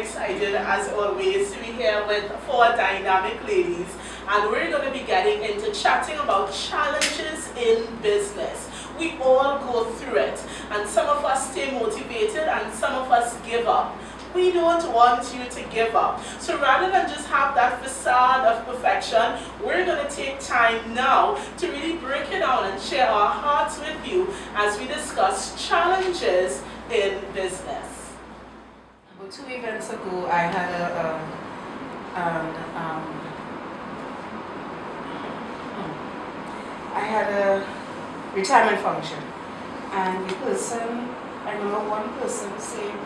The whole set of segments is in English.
excited as always to be here with 4 dynamic ladies, and we're going to be getting into chatting about challenges in business. We all go through it, and some of us stay motivated and some of us give up. We don't want you to give up. So rather than just have that facade of perfection, we're going to take time now to really break it down and share our hearts with you as we discuss challenges in business. Well, 2 events ago, I had a retirement function, and the person, I remember one person saying,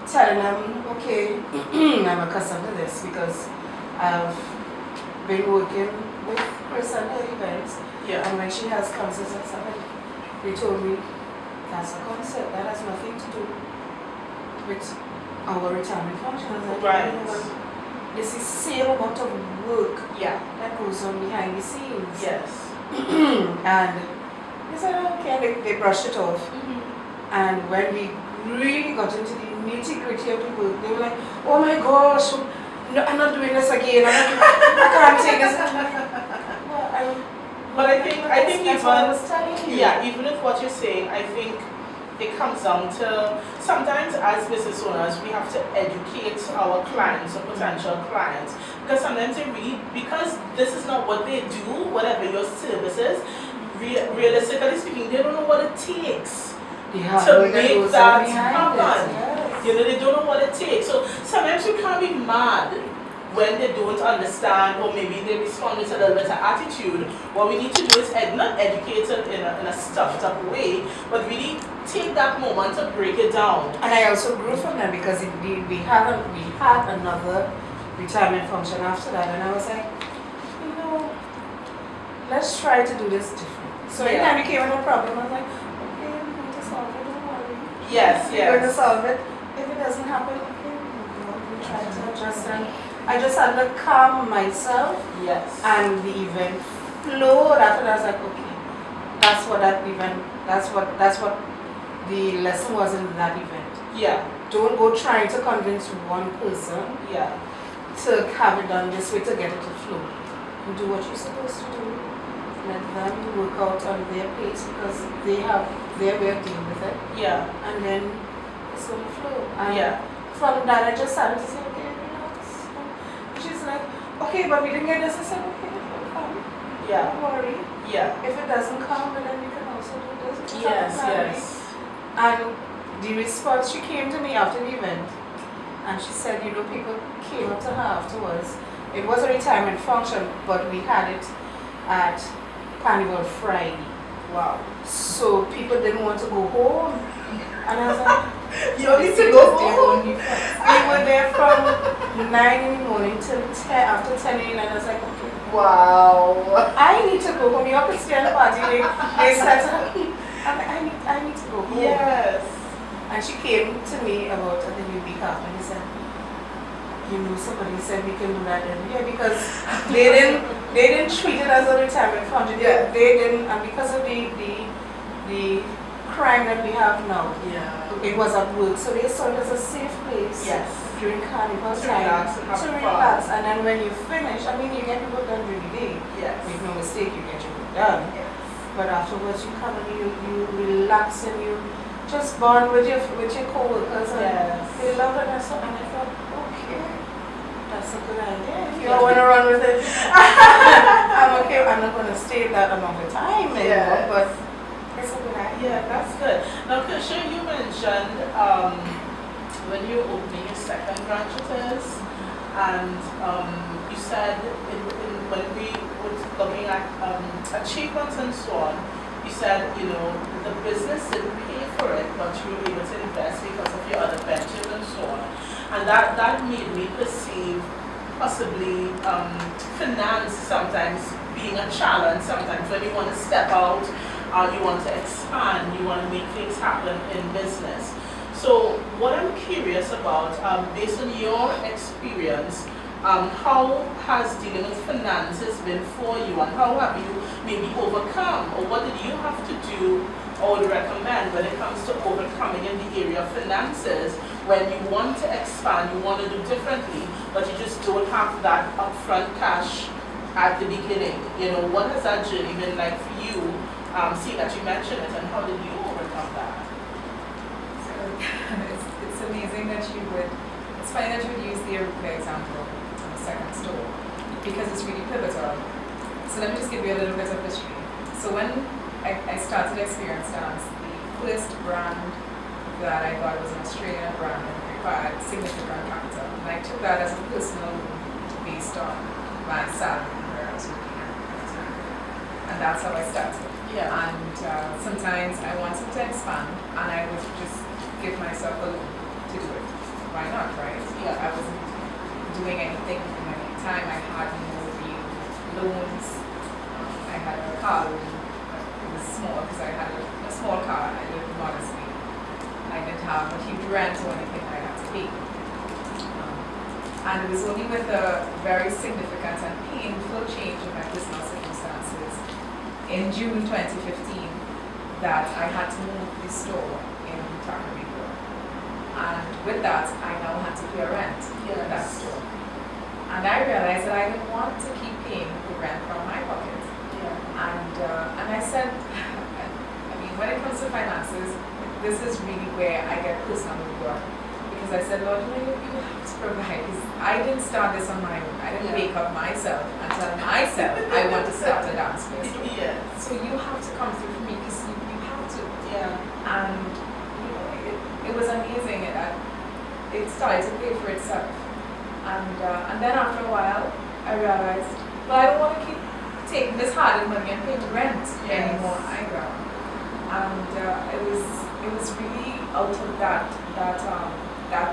telling them, okay, I'm accustomed to this because I've been working with Kersha at her events, and when she has concerts and stuff, they told me, that's a concert, that has nothing to do with our retirement function. I was like, Right. This is same amount of work that goes on behind the scenes. Yes. And they said, okay, they brushed it off. And when we really got into the nitty-gritty of the work, they were like, oh my gosh, no, I'm not doing this again. I can't take this. But I think even even with what you're saying, I think it comes down to sometimes as business owners we have to educate our clients or potential clients, because sometimes they really, because this is not what they do, whatever your service is, realistically speaking, they don't know what it takes to make that happen. Yes. You know, they don't know what it takes. So sometimes you can't be mad when they don't understand, or maybe they respond with a little bit of attitude. What we need to do is not educate it in a stuffed up way, but really take that moment to break it down. And I also grew from that because we had another retirement function after that, and I was like, let's try to do this different. So anytime we came with a problem, I was like, okay, we're going to solve it, don't worry. Yes. We're going to solve it. If it doesn't happen, okay, we'll try to adjust. And I just had to calm myself. Yes. And the event flowed after that. I was like, okay, that's what that event, that's what the lesson was in that event. Yeah. Don't go trying to convince one person to have it done this way to get it to flow. You do what you're supposed to do. Let them work out on their pace because they have their way of dealing with it. Yeah. And then it's going to flow. And from that, I just started to say, okay, relax. She's like, okay, but we didn't get this. I said, okay, it'll come. Yeah. Don't worry. Yeah. If it doesn't come, then we can also do this. Yes. And the response, she came to me after the event, and she said, people came up to her afterwards. It was a retirement function, but we had it at Carnival Friday. Wow. So people didn't want to go home. And I was like, you don't need to go home. We were there from 9 in the morning till 10, after 10 a.m. and I was like, okay. Wow. I need to go home. You're Christiana party. They started. I'm like, I need to go home. Yes. And she came to me about I think a week after and said, somebody said we can do that every year because they didn't treat it as a retirement fund. They didn't, and because of the crime that we have now, it was at work. So they saw it as a safe place during carnival time to relax. And then when you finish, you get your work done during the day. Make no mistake, you get your work done. But afterwards you come and you relax and you just bond with your co-workers and they love it and so. And I thought, okay, that's a good idea. If you don't want to run with it, I'm okay. I'm not going to stay that amount of time anymore, but it's a good idea. Yeah, that's good. Now, Kersha, you mentioned when you were opening your second branch it is, and you said when we were looking at achievements and so on, you said, the business didn't pay for it, but you were able to invest because of your other ventures and so on. And that made me perceive possibly finance sometimes being a challenge, sometimes when you want to step out, you want to expand, you want to make things happen in business. So what I'm curious about, based on your experience, how has dealing with finances been for you, and how have you maybe overcome, or what did you have to do or would recommend when it comes to overcoming in the area of finances when you want to expand, you want to do differently, but you just don't have that upfront cash at the beginning. You know, what has that journey been like for you? See that you mentioned it, and how did you overcome that? So it's amazing that you would, it's funny that you would use the Aruba example on the second store, because it's really pivotal. So let me just give you a little bit of history. So when I started Experience Dance, the first brand that I got was an Australian brand and it required significant capital. And I took that as a personal loan based on my salary where I was working at the time. And that's how I started. Yeah. And sometimes I wanted to expand and I would just give myself a loan to do it. Why not, right? Yeah. I wasn't doing anything in my time. I had no real loans. I had a car loan. It was small because I had a small car. I lived modestly. I didn't have a huge rent or anything I had to pay. And it was only with a very significant and painful change in my personal circumstances in June 2015 that I had to move the store in Takarico. And with that, I now had to pay a rent in that store. And I realized that I didn't want to keep paying the rent from my pocket. Yeah. And I said, I mean, when it comes to finances, this is really where I get personal with God. Because I said, Lord, you have to provide. Because I didn't start this on my own. I didn't wake up myself and tell myself I want to start a dance business. Yes. So you have to come through for me because you have to. Yeah. And you know, it was amazing. It started to pay for itself. And then after a while, I realized, well, I don't want to keep taking this hard money and paying rent anymore either. And it was really out of that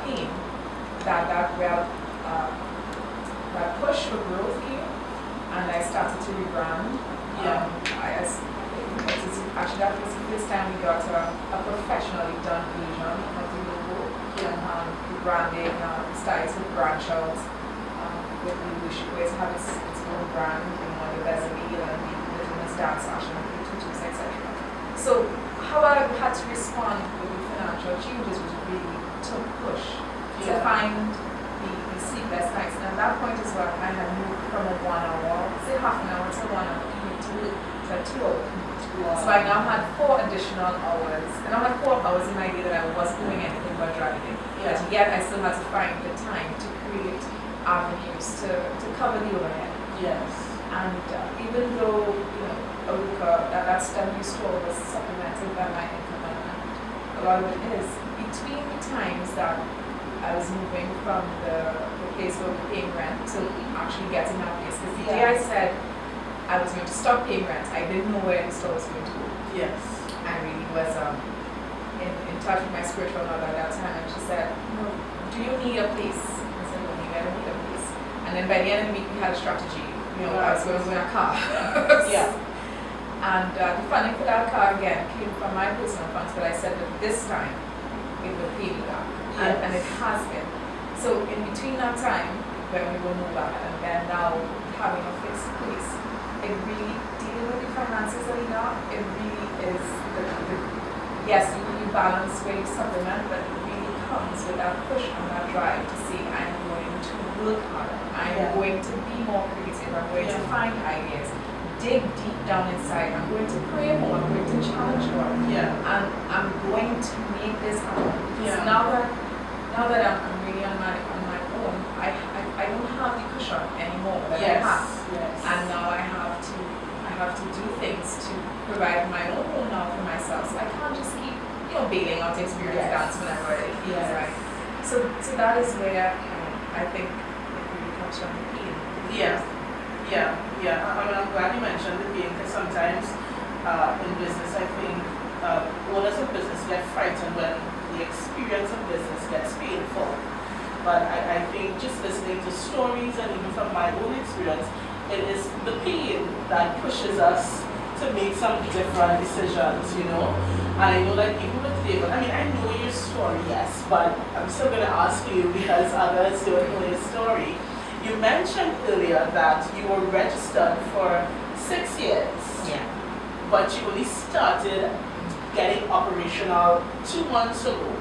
pain, that push for growth came, and I started to rebrand. Yeah. Actually, that was the first time we got a professionally done version of the logo. Yeah. The branding started to branch out. With the wish to have its own brand, the Bezabeel and the Little Miss Dance Fashion, the tutus, etc. So how I had to respond with the financial changes was really to push, to find the sleepless nights. And at that point as well, I had moved from a 1 hour, say half an hour to 1 hour commute to a 2 hour commute. Wow. So I now had 4 additional hours. And I had 4 hours in my day that I wasn't doing anything but driving. But yet I still had to find the time to create avenues to cover the overhead. Yes. And even though, Aruka, that SW store was supplemented by my income, and a lot of it is between the times that I was moving from the place where we were paying rent to actually getting that place. Because the day I said I was going to stop paying rent, I didn't know where the store was going to go. Yes. I really was in touch with my spiritual mother at that time, and she said, do you need a place? I said, no, I don't need a place. And then by the end of the week, we had a strategy. I was going to win a car. Yeah. And the funding for that car again came from my personal funds, but I said that this time it would pay me back. Yes. And it has been. So in between that time, when we will move back, and then now having a fixed place, it really dealing with the finances, Alina, it really is yes, you balance where you supplement, but it really comes with that push and that drive to say, I'm going to work harder, I'm going to be more creative, I'm going to find ideas, dig deep down inside, I'm going to pray more, I'm going to challenge more, and I'm going to make this happen. Because now that I'm really on my own, I don't have the cushion anymore that I have. Yes. And now I have to do things to provide my own home now for myself. So I can't just keep, bailing out experience dance whenever it feels right. So that is where I think it really comes from the pain. Yeah. I'm glad you mentioned the pain, because sometimes in business, I think owners of business get frightened when the experience of business gets painful. But I think just listening to stories, and even from my own experience, it is the pain that pushes us to make some different decisions, And I know that even with Davonne, I know your story, yes, but I'm still going to ask you because others don't know your story. You mentioned earlier that you were registered for 6 years. Yeah. But you only started getting operational 2 months ago.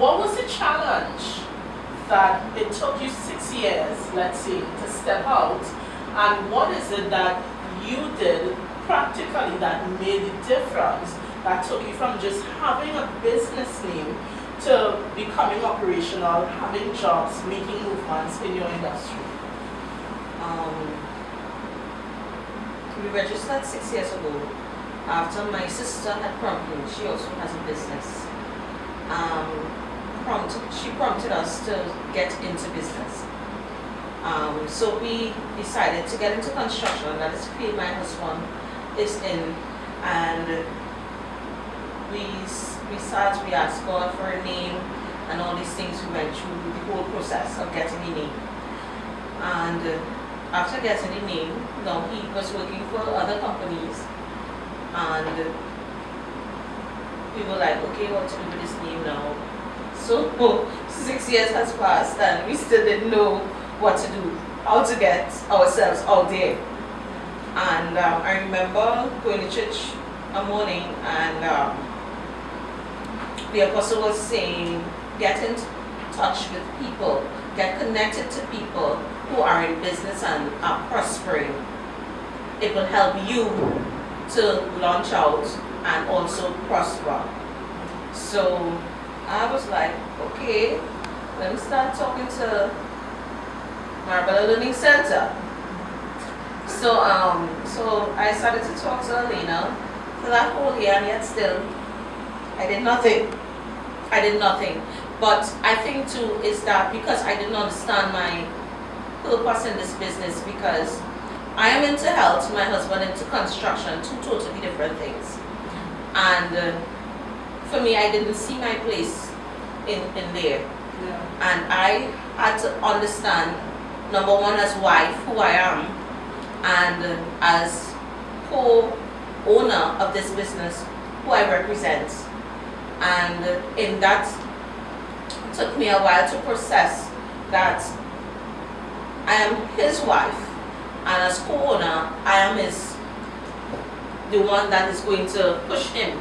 what was the challenge that it took you 6 years, let's say, to step out? And what is it that you did practically that made the difference, that took you from just having a business name to becoming operational, having jobs, making movements in your industry? We registered 6 years ago after my sister had prompted. She also has a business. She prompted us to get into business. So we decided to get into construction. That is the field my husband is in, and we asked God for a name and all these things. We went through the whole process of getting a name. And after getting a name, now he was working for other companies, and we were like, okay, what to do with this name now? So 6 years has passed and we still didn't know what to do, how to get ourselves out there. And I remember going to church a morning, and the apostle was saying, get in touch with people, get connected to people who are in business and are prospering. It will help you to launch out and also prosper. So I was like, okay, let me start talking to Marabella Learning Center. So I started to talk to Alina for that whole year, and yet still I did nothing. But I think too is that because I didn't understand my purpose in this business, because I am into health, my husband into construction, two totally different things. And for me, I didn't see my place in there. Yeah. And I had to understand, number one, as wife, who I am, and as co-owner of this business, who I represent. And in that, it took me a while to process that I am his wife, and as co-owner, I am the one that is going to push him,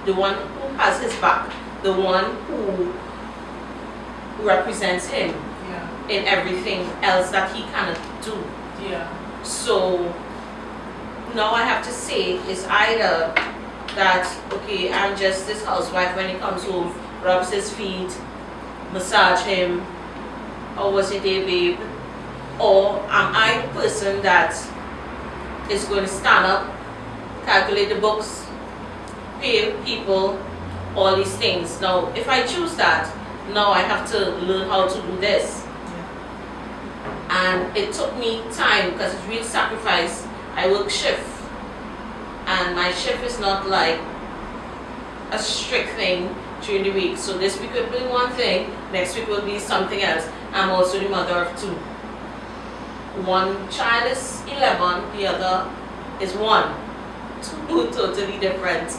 the one who has his back, the one who represents him in everything else that he cannot do. Yeah. So now I have to say is either that, okay, I'm just this housewife when he comes home, rubs his feet, massage him, or was it day, babe? Or am I the person that is going to stand up, calculate the books, pay people, all these things? Now, if I choose that, now I have to learn how to do this. And it took me time because it's real sacrifice. I work shift, and my shift is not like a strict thing during the week. So this week will be one thing, next week will be something else. I'm also the mother of two. One child is 11, the other is 1. Two totally different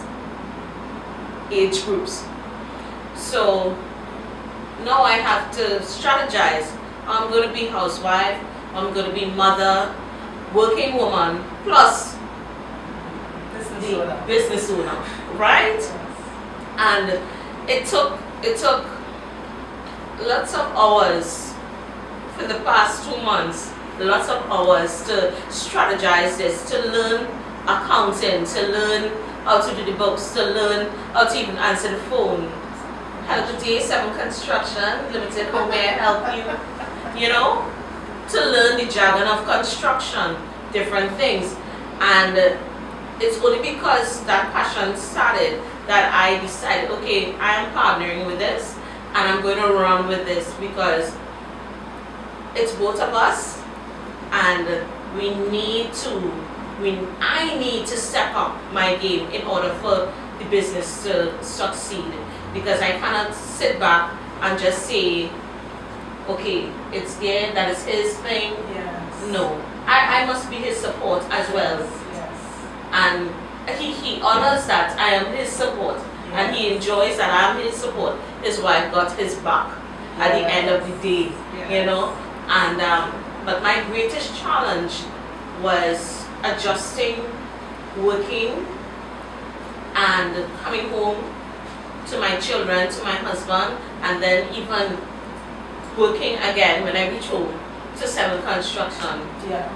age groups. So now I have to strategize. I'm going to be housewife, I'm going to be mother, working woman, plus business owner, right? And it took lots of hours for the past 2 months, lots of hours to strategize this, to learn accounting, to learn how to do the books, to learn how to even answer the phone. Hello, good day, 7 Construction Limited, how may I help you? You know, to learn the jargon of construction, different things. And it's only because that passion started that I decided, okay, I am partnering with this and I'm going to run with this, because it's both of us, and I need to step up my game in order for the business to succeed, because I cannot sit back and just say, okay, it's there, that is his thing. Yes. No, I must be his support as well. Yes. And he honors that I am his support, and he enjoys that I'm his support. His wife got his back at the end of the day, you know. And but my greatest challenge was adjusting, working, and coming home to my children, to my husband, and then even working again when I reach home to civil construction. Yeah.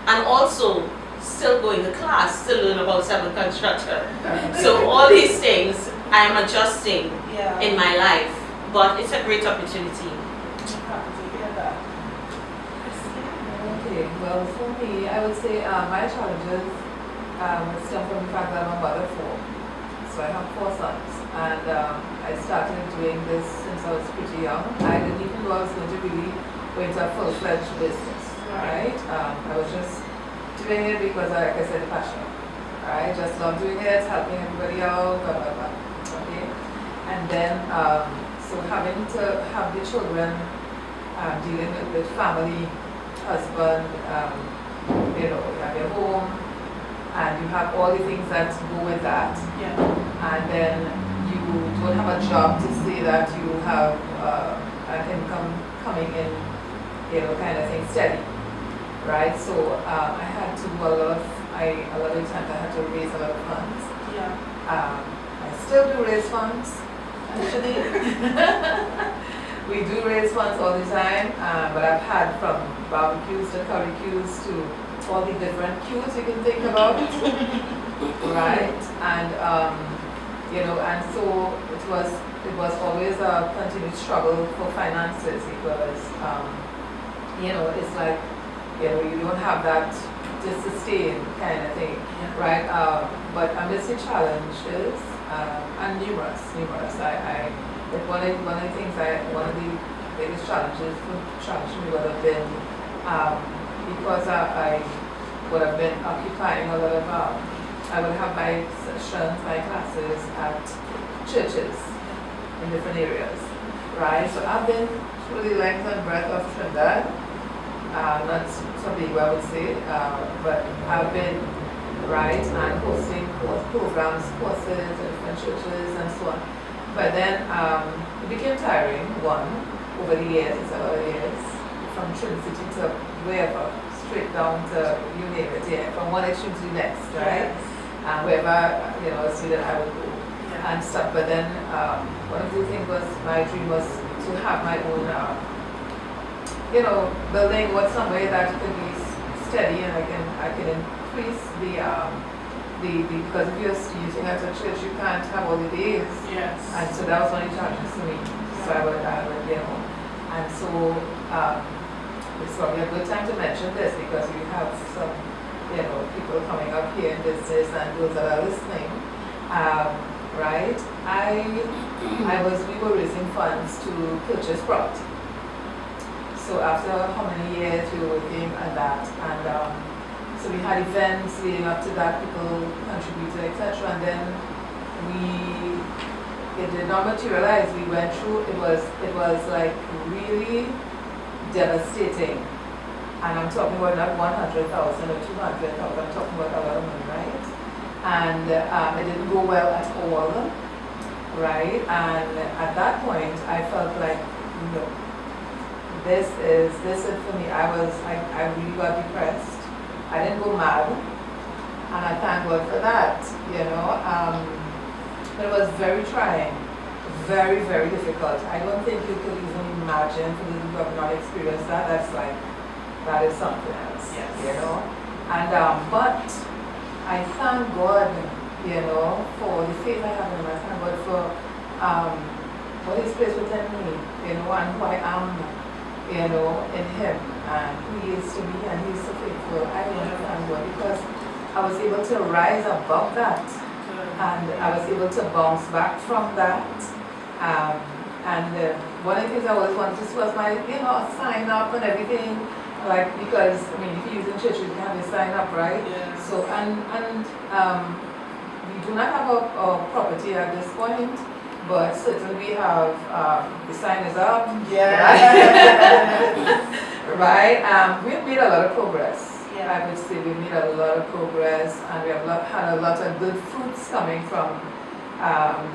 And also still going to class to learn about civil construction. So all these things I am adjusting Yeah. in my life, but it's a great opportunity. I'm happy to hear that. Okay, well for me, I would say my challenges stem from the fact that I'm a mother of 4. So I have 4 sons, and I started doing this since I was pretty young. I didn't even know I was going to really go into a full-fledged business, right? I was just doing it because, like I said, passion, right? Just love doing it, helping everybody out, blah, blah, blah, okay? And then, so having to have the children, dealing with family, husband, you know, you have your home, and you have all the things that go with that. Yeah. And then you don't have a job to say that you have an income coming in, you know, kind of thing, steady, right? So I had to do a lot of times I had to raise a lot of funds. Yeah. I still do raise funds, actually. We do raise funds all the time, but I've had from barbecues to curry queues to all the different queues you can think about, right? And you know, and so it was always a continued struggle for finances because you know, it's like, you know, you don't have that to sustain kind of thing, right? But amidst the challenges and numerous, like one of the things one of the biggest challenges for me would have been because I would have been occupying a lot of, I would have my sessions, my classes at churches in different areas, right? So I've been through the length and breadth of Trinidad, not so big I would say, but I've been, right, and hosting programs, courses at different churches and so on. But then it became tiring, over the years, from Trinity City to wherever, straight down to, you name it, yeah, from one extreme to the next, right? And wherever, you know, Sweden I would go and stuff. But then one of the things was, my dream was to have my own, you know, building what some way that could be steady and I can increase because if you're using it as a church, you can't have all the days. Yes. And so that was one of the challenges to me. So I would, you know, and so it's probably a good time to mention this because we have some, you know, people coming up here in business and those that are listening, right? We were raising funds to purchase property. So after how many years we were working at that, and so we had events leading up to that, people contributed, etc. And then it did not materialize. We went through, it was like really devastating. And I'm talking about not 100,000 or 200,000, I'm talking about a lot of money, right? And it didn't go well at all, right? And at that point, I felt like, no, this is for me. I really got depressed. I didn't go mad, and I thank God for that, you know. But it was very trying, very, very difficult. I don't think you could even imagine for those who have not experienced that. That is something else, yes. You know. And but I thank God, you know, for the faith I have in Him. I thank God for what He's placed within me, you know, and who I am, you know, in Him, and who He is to me, and He is so faithful. I want to thank God because I was able to rise above that, and I was able to bounce back from that. And one of the things I always wanted to was my, you know, sign up and everything, like, because I mean, if you're using church, you can have a sign up, right? Yes. So and we do not have a property at this point. But certainly we have, the sign is up. Yeah. Right? We've made a lot of progress. Yeah. I would say we've made a lot of progress, and we have had a lot of good fruits coming from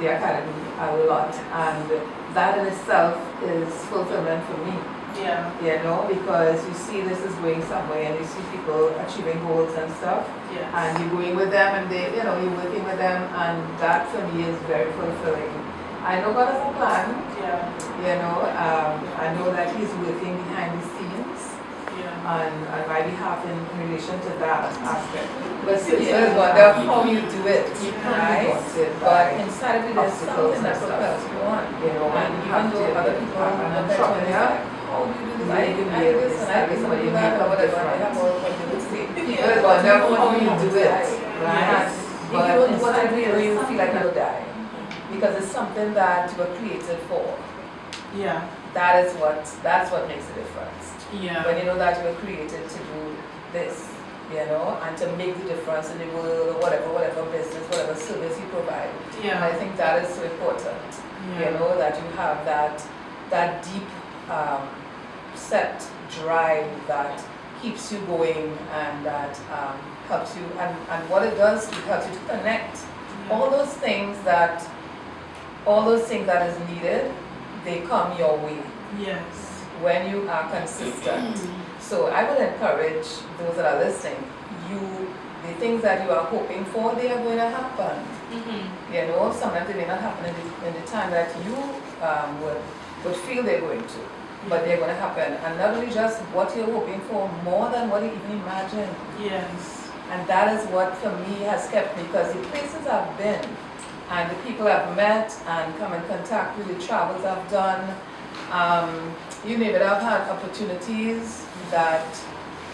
the academy, a lot. And that in itself is fulfillment for me. Yeah. You know, because you see this is going somewhere and you see people achieving goals and stuff. Yes. And you're going with them and they, you know, you're working with them, and that for me is very fulfilling. I know God has a plan. Yeah. You know, I know that He's working behind the scenes Yeah. on my behalf in relation to that aspect. But still, it's wonder how you do it, right? But inside of it, there's something that propels you on. You know, and even though other people are not trying, how do you do this? I do this and I do somebody that or whatever. I have all what they would say. People wonder how you do it, right? But if you don't want to do it, you feel like you will die. Because it's something that you were created for. Yeah. That's what makes a difference. Yeah. When you know that you were created to do this, you know, and to make the difference in the world or whatever business, whatever service you provide. And I Yeah. think that is so important. You know, that you have that deep set drive that keeps you going and that helps you and what it does, it helps you to connect all those things that is needed, they come your way Yes. when you are consistent. So I would encourage those that are listening, the things that you are hoping for, they are going to happen. Mm-hmm. You know, sometimes they may not happen in the time that you would feel they're going to, but they're going to happen. And not only just what you're hoping for, more than what you even imagine. Yes. And that is what for me has kept me, because the places I've been and the people I've met and come in contact with, the travels I've done, you name it, I've had opportunities that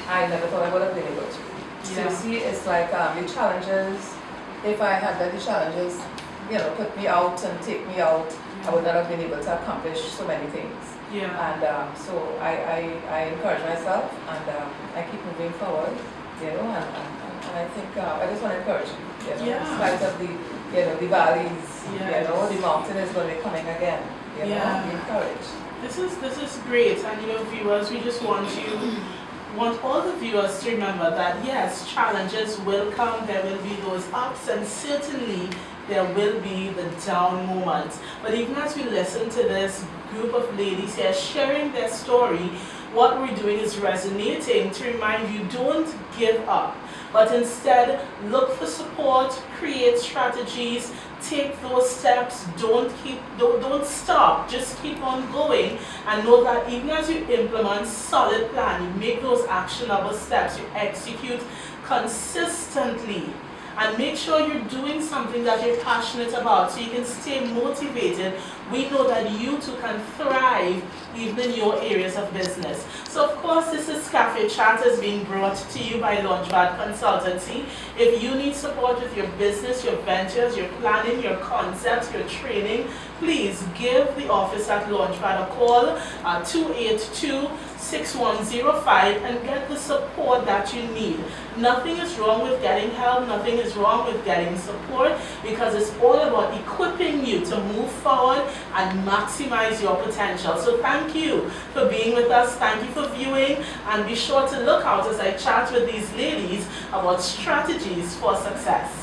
I never thought I would have been able to. So Yeah. you see, it's like the challenges, if I had let the challenges, you know, put me out and take me out, I would not have been able to accomplish so many things. Yeah. And so I encourage myself and I keep moving forward, you know, and I think I just want to encourage you, know, Yeah. in spite of the, the valleys, Yes. you know, the mountain is going to be coming again, you know, Yeah. be encouraged. This is great, and viewers, we just want all the viewers to remember that yes, challenges will come, there will be those ups, and certainly there will be the down moments. But even as we listen to this group of ladies here sharing their story, what we're doing is resonating to remind you, don't give up, but instead look for support, create strategies, take those steps, don't stop, just keep on going, and know that even as you implement solid plan, you make those actionable steps, you execute consistently, and make sure you're doing something that you're passionate about so you can stay motivated. We know that you too can thrive even in your areas of business. So of course, this is Cafe Chat is being brought to you by LaunchPad Consultancy. If you need support with your business, your ventures, your planning, your concepts, your training, please give the office at LaunchPad a call at 282-6105 and get the support that you need. Nothing is wrong with getting help, nothing is wrong with getting support, because it's all about equipping you to move forward and maximize your potential. So thank you for being with us, thank you for viewing, and be sure to look out as I chat with these ladies about strategies for success.